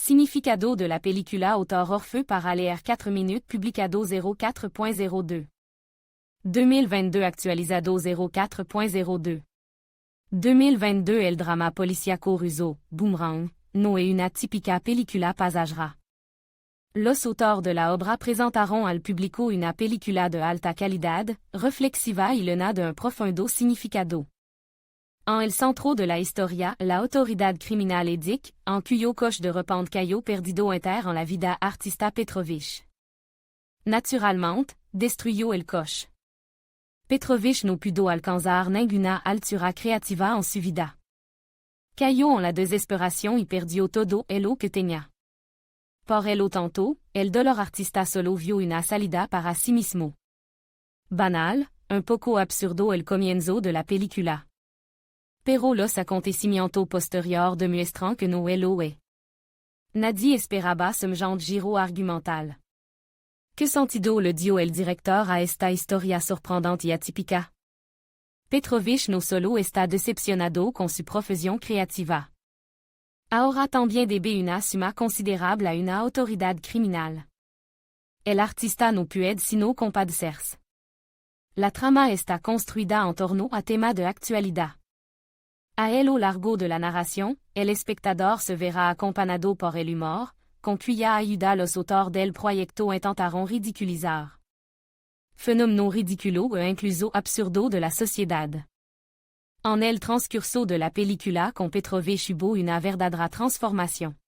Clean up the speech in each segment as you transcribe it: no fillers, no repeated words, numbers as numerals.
Significado de la película Autor Orfeu para leer 4 minutes publicado 04.02. 2022 actualizado 04.02. 2022 El drama policiaco ruso, Boomerang, no es una típica película pasajera. Los autores de la obra presentaron al público una película de alta calidad, reflexiva y llena de un profundo significado. En el centro de la historia, la autoridad criminal indique, en cuyo coche de repente cayo perdido inter en la vida artista Petrovich. Naturalmente, destruyó el coche. Petrovich no pudo alcanzar ninguna altura creativa en su vida. Cayó en la desesperación y perdió todo lo que tenía. Por el lo tanto, el dolor artista solo vio una salida para sí mismo. Banal, un poco absurdo el comienzo de la película. Pero los acontecimientos posteriores demuestran que no lo es. Nadie esperaba semejante giro argumental. ¿Qué sentido le dio el director a esta historia sorprendente y atípica? Petrovich no solo está decepcionado con su profesión creativa. Ahora también debe una suma considerable a una autoridad criminal. El artista no puede sino compadecerse. La trama está construida en torno a tema de actualidad. A lo largo de la narración, el espectador se verá acompañado por el humor, con cuya ayuda los autores del proyecto intentaron ridiculizar. Fenómeno ridículo e incluso absurdo de la sociedad. En el transcurso de la película con Petrovich hubo una verdadera transformación.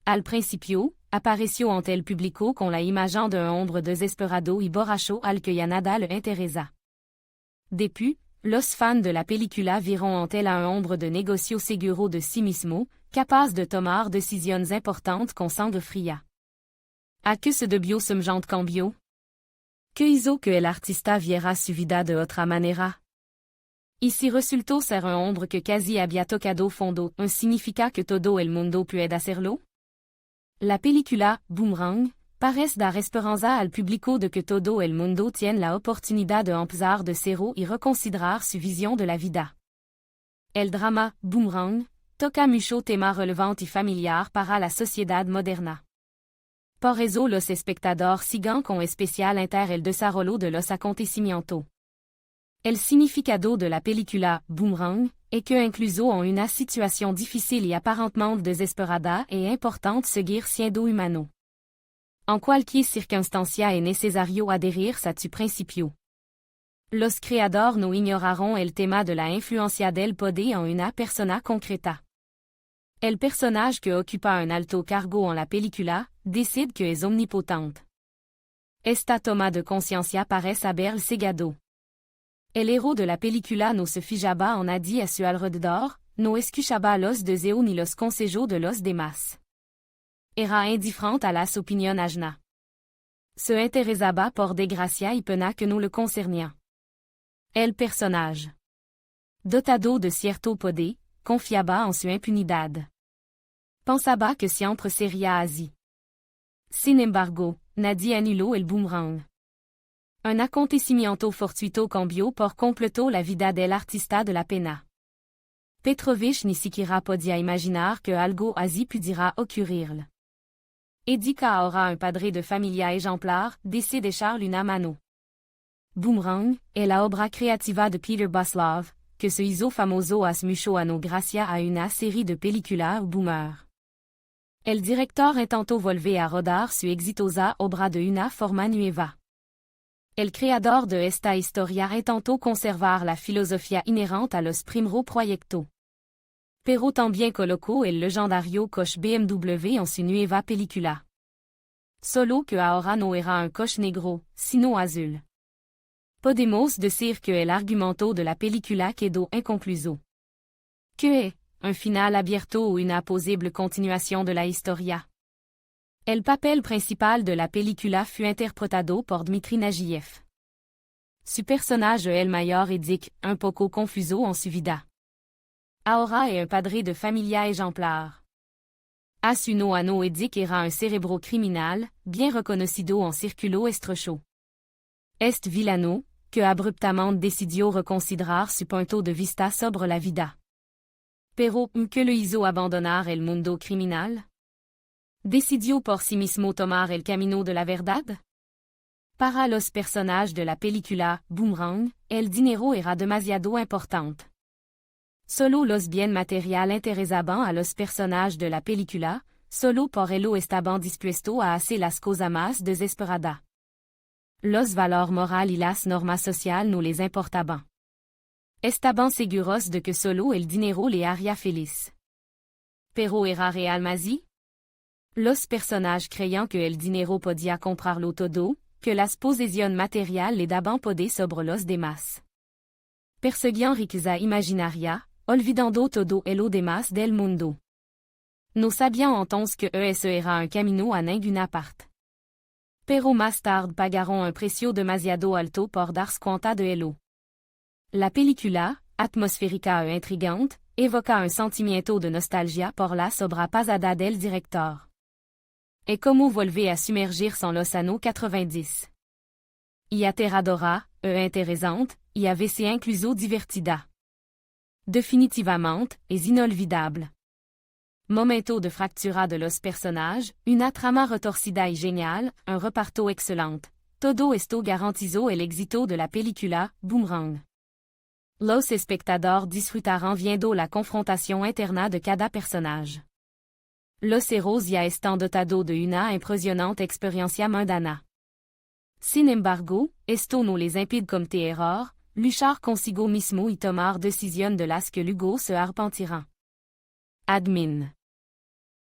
Al principio, apareció ante el público con la imagen de un hombre desesperado y borracho al que ya nada le interesa. Depuis, los fans de la película vieron en él a un hombre de negocio seguro de sí mismo, capaz de tomar decisiones importantes con sangre fría. ¿A qué se debió semejante cambio? ¿Qué hizo que el artista viera su vida de otra manera? Y si resultó ser un hombre que casi había tocado fondo, ¿un significa que todo el mundo puede hacerlo? La película, Boomerang, parece dar esperanza al público de que todo el mundo tiene la oportunidad de empezar de cero y reconsiderar su visión de la vida. El drama, Boomerang, toca mucho tema relevante y familiar para la sociedad moderna. Por eso los espectadores siguen con especial interés el desarrollo de los acontecimientos. El significado de la película, Boomerang, es que incluso en una situación difícil y aparentemente desesperada es importante seguir siendo humano. En cualquier circunstancia es necesario adherirse a tu principio. Los creadores no ignoraron el tema de la influencia del poder en una persona concreta. El personaje que ocupa un alto cargo en la película, decide que es omnipotente. Esta toma de conciencia parece haber cegado. El héros de la película no se fijaba en nadie a su alrededor, no escuchaba los deseos ni los consejos de los demás. Era indiferente a las opiniones ajenas. Se interesaba por desgracia y pena que no le concernía. El personaje, dotado de cierto poder, confiaba en su impunidad. Pensaba que siempre sería así. Sin embargo, nadie anuló el boomerang. Un acontecimiento fortuito cambió por completo la vida del artista de la pena. Petrovich ni siquiera podía imaginar que algo así pudiera ocurrirle. Edica ahora un padre de familia ejemplar, decide echarle una mano. Boomerang es la obra creativa de Peter Boslov, que se hizo famoso hace mucho ano gracias a una serie de películas Boomer. El director intentó volver a rodar su exitosa obra de una forma nueva. El creador de esta historia intentó conservar la filosofía inherente a los primeros proyectos. Pero también colocó el legendario coche BMW en su nueva película. Solo que ahora no era un coche negro, sino azul. Podemos decir que el argumento de la película quedó inconcluso. ¿Qué es? ¿Un final abierto o una posible continuación de la historia? El papel principal de la película fue interpretado por Dmitri Nagiev. Su personaje es el mayor Dick, un poco confuso en su vida. Ahora es un padre de familia ejemplar. A su ano Dick era un cerebro criminal, bien reconocido en círculo estrecho. Este villano, que abruptamente decidió reconsiderar su punto de vista sobre la vida. Pero, ¿qué le hizo abandonar el mundo criminal? Decidio por sí mismo tomar el camino de la verdad? Para los personajes de la película Boomerang, el dinero era demasiado importante. Solo los bien material interesaban a los personajes de la película, solo por ello estaban dispuestos a hacer las cosas más desesperadas. Los valores moral y las normas sociales no les importaban. Estaban seguros de que solo el dinero le haría feliz. Pero era real así? Los personajes creían que el dinero podía comprarlo todo, que las posesiones materiales le daban poder sobre los demás. Perseguían riqueza imaginaria, olvidando todo lo demás del mundo. No sabían entonces que ese era un camino a ninguna parte. Pero más tarde pagaron un precio demasiado alto por darse cuenta de ello. La película, atmosférica e intrigante, evoca un sentimiento de nostalgia por la obra pasada del director. Et como volver a sumergirse en los años 90. Y aterradora, e interesante, y a veces incluso divertida. Definitivamente, es inolvidable. Momento de fractura de los personajes, una trama retorcida y genial, un reparto excelente. Todo esto garantizó el éxito de la película Boomerang. Los espectadores disfrutaron viendo la confrontación interna de cada personaje. Los héros ya están dotados de una impresionante experiencia mundana. Sin embargo, esto no les impide cometer error, luchar consigo mismo y tomar decisiones de las que luego se arrepentirán. Admin.